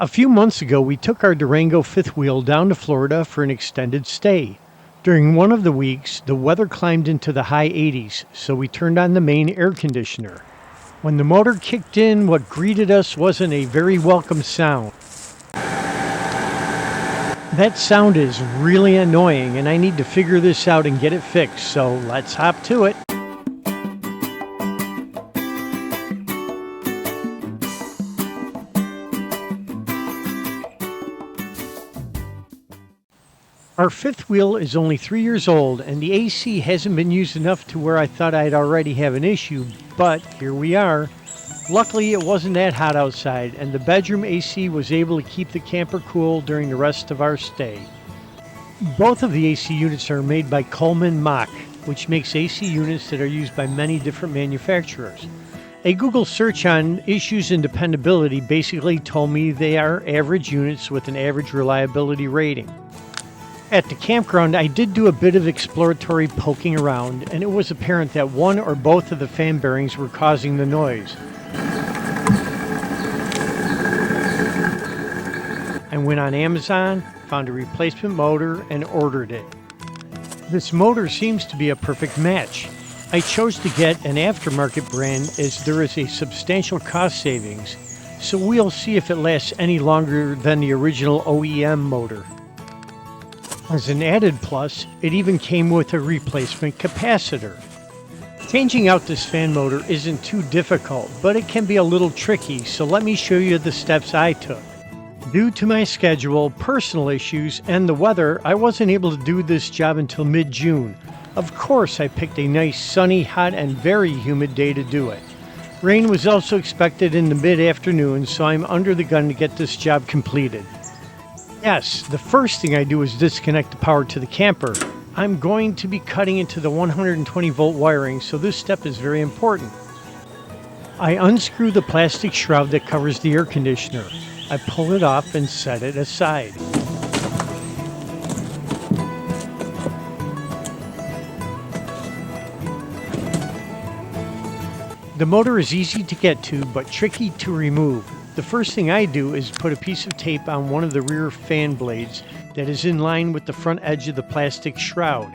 A few months ago, we took our Durango fifth wheel down to Florida for an extended stay. During one of the weeks, the weather climbed into the high 80s, so we turned on the main air conditioner. When the motor kicked in, what greeted us wasn't a very welcome sound. That sound is really annoying, and I need to figure this out and get it fixed, so let's hop to it. Our fifth wheel is only 3 years old, and the AC hasn't been used enough to where I thought I'd already have an issue, but here we are. Luckily, it wasn't that hot outside, and the bedroom AC was able to keep the camper cool during the rest of our stay. Both of the AC units are made by Coleman Mach, which makes AC units that are used by many different manufacturers. A Google search on issues and dependability basically told me they are average units with an average reliability rating. At the campground, I did do a bit of exploratory poking around, and it was apparent that one or both of the fan bearings were causing the noise. I went on Amazon, found a replacement motor, and ordered it. This motor seems to be a perfect match. I chose to get an aftermarket brand as there is a substantial cost savings, so we'll see if it lasts any longer than the original OEM motor. As an added plus, it even came with a replacement capacitor. Changing out this fan motor isn't too difficult, but it can be a little tricky, so let me show you the steps I took. Due to my schedule, personal issues, and the weather, I wasn't able to do this job until mid-June. Of course, I picked a nice, sunny, hot, and very humid day to do it. Rain was also expected in the mid-afternoon, so I'm under the gun to get this job completed. Yes, the first thing I do is disconnect the power to the camper. I'm going to be cutting into the 120 volt wiring, so this step is very important. I unscrew the plastic shroud that covers the air conditioner. I pull it off and set it aside. The motor is easy to get to, but tricky to remove. The first thing I do is put a piece of tape on one of the rear fan blades that is in line with the front edge of the plastic shroud.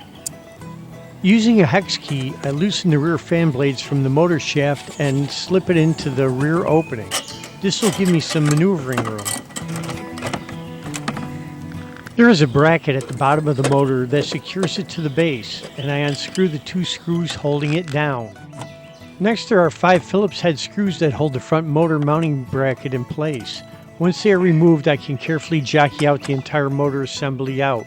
Using a hex key, I loosen the rear fan blades from the motor shaft and slip it into the rear opening. This will give me some maneuvering room. There is a bracket at the bottom of the motor that secures it to the base, and I unscrew the 2 screws holding it down. Next, there are 5 Phillips head screws that hold the front motor mounting bracket in place. Once they are removed, I can carefully jockey out the entire motor assembly out.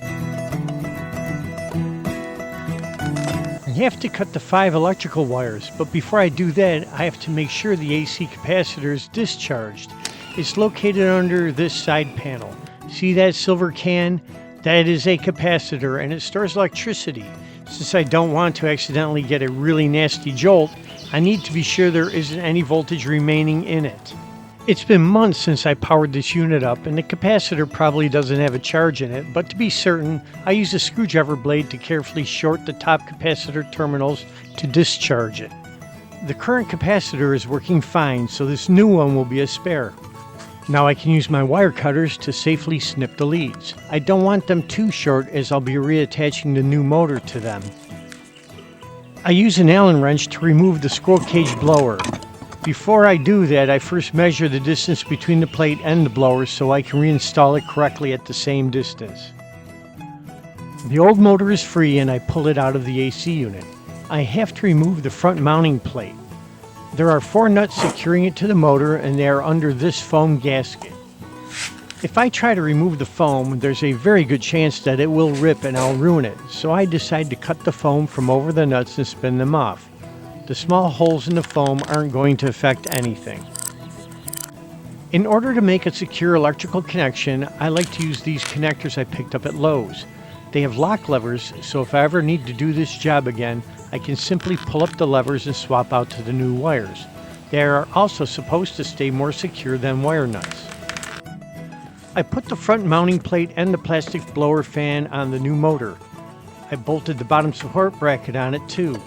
I have to cut the 5 electrical wires, but before I do that, I have to make sure the AC capacitor is discharged. It's located under this side panel. See that silver can? That is a capacitor, and it stores electricity. Since I don't want to accidentally get a really nasty jolt, I need to be sure there isn't any voltage remaining in it. It's been months since I powered this unit up, and the capacitor probably doesn't have a charge in it, but to be certain, I use a screwdriver blade to carefully short the top capacitor terminals to discharge it. The current capacitor is working fine, so this new one will be a spare. Now I can use my wire cutters to safely snip the leads. I don't want them too short as I'll be reattaching the new motor to them. I use an Allen wrench to remove the squirrel cage blower. Before I do that, I first measure the distance between the plate and the blower so I can reinstall it correctly at the same distance. The old motor is free and I pull it out of the AC unit. I have to remove the front mounting plate. There are 4 nuts securing it to the motor, and they are under this foam gasket. If I try to remove the foam, there's a very good chance that it will rip and I'll ruin it, so I decide to cut the foam from over the nuts and spin them off. The small holes in the foam aren't going to affect anything. In order to make a secure electrical connection, I like to use these connectors I picked up at Lowe's. They have lock levers, so if I ever need to do this job again, I can simply pull up the levers and swap out to the new wires. They are also supposed to stay more secure than wire nuts. I put the front mounting plate and the plastic blower fan on the new motor. I bolted the bottom support bracket on it too.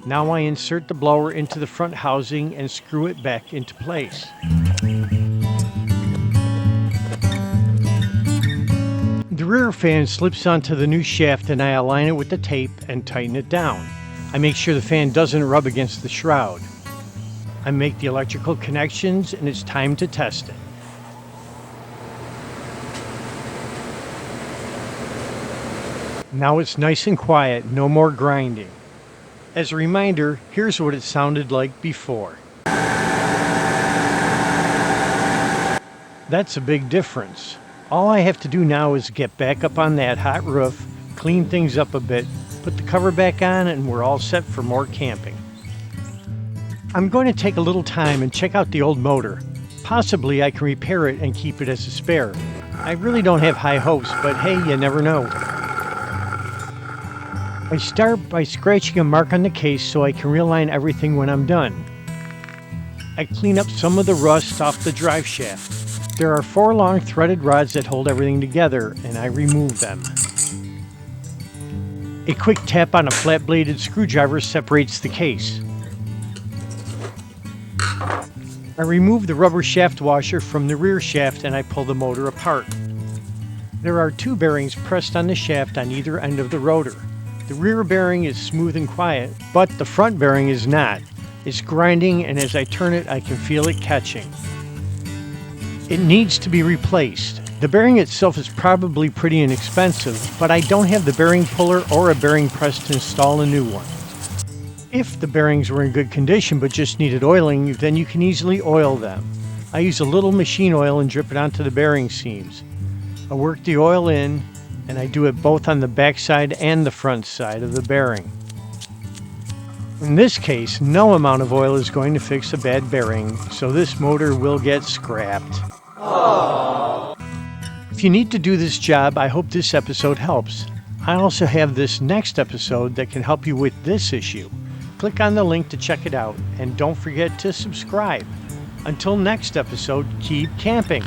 Now I insert the blower into the front housing and screw it back into place. rear fan slips onto the new shaft and I align it with the tape and tighten it down. I make sure the fan doesn't rub against the shroud. I make the electrical connections and it's time to test it. Now it's nice and quiet, no more grinding. As a reminder, here's what it sounded like before. That's a big difference. All I have to do now is get back up on that hot roof, clean things up a bit, put the cover back on, and we're all set for more camping. I'm going to take a little time and check out the old motor. Possibly I can repair it and keep it as a spare. I really don't have high hopes, but hey, you never know. I start by scratching a mark on the case so I can realign everything when I'm done. I clean up some of the rust off the drive shaft. There are 4 long threaded rods that hold everything together, and I remove them. A quick tap on a flat-bladed screwdriver separates the case. I remove the rubber shaft washer from the rear shaft and I pull the motor apart. There are 2 bearings pressed on the shaft on either end of the rotor. The rear bearing is smooth and quiet, but the front bearing is not. It's grinding, and as I turn it, I can feel it catching. It needs to be replaced. The bearing itself is probably pretty inexpensive, but I don't have the bearing puller or a bearing press to install a new one. If the bearings were in good condition but just needed oiling, then you can easily oil them. I use a little machine oil and drip it onto the bearing seams. I work the oil in, and I do it both on the back side and the front side of the bearing. In this case, no amount of oil is going to fix a bad bearing, so this motor will get scrapped. Aww. If you need to do this job, I hope this episode helps. I also have this next episode that can help you with this issue. Click on the link to check it out, and don't forget to subscribe. Until next episode, keep camping.